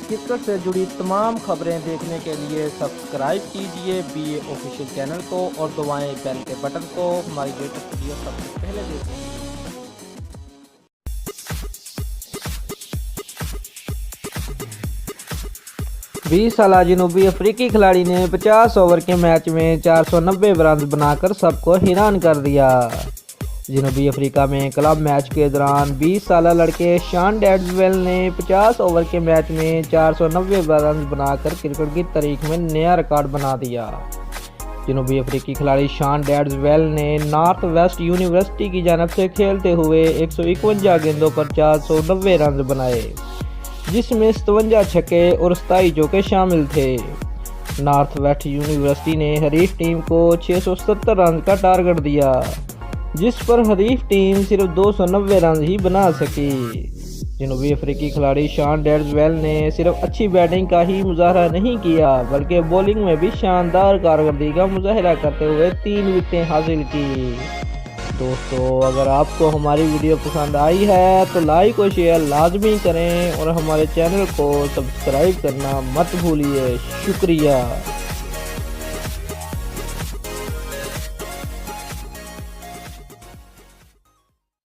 Cricket से जुड़ी तमाम खबरें देखने के लिए सब्सक्राइब कीजिए BA ऑफिशियल चैनल को और दबाएं बेल के बटन को हमारी लेटेस्ट वीडियो सबसे पहले देखें। 20 साला जनूबी अफ्रीकी खिलाड़ी ने 50 ओवर के मैच में 490 रन बनाकर सबको हैरान कर दिया। जनूबी अफ्रीका में क्लब मैच के दौरान 20 साला लड़के शॉन डेड्सवेल ने 50 ओवर के मैच में 490 रन बनाकर क्रिकेट की तारीख में नया रिकॉर्ड बना दिया। जनूबी अफ्रीकी खिलाड़ी शॉन डेड्सवेल ने नॉर्थ वेस्ट यूनिवर्सिटी की जानब से खेलते हुए 151 गेंदों पर 490 रन बनाए, जिसमें 57 छक्के और 27 चौके शामिल थे। नॉर्थ वेस्ट यूनिवर्सिटी ने हरीफ टीम को 670 रन का टारगेट दिया, जिस पर हरीफ टीम सिर्फ 290 रन ही बना सकी। जनूबी अफ्रीकी खिलाड़ी शॉन डेड्सवेल ने सिर्फ अच्छी बैटिंग का ही मुजाहरा नहीं किया, बल्कि बॉलिंग में भी शानदार कारकर्दगी का मुजाहरा करते हुए 3 विकेटें हासिल की। दोस्तों, अगर आपको हमारी वीडियो पसंद आई है तो लाइक और शेयर लाजमी करें और हमारे चैनल को सब्सक्राइब करना मत भूलिए। शुक्रिया।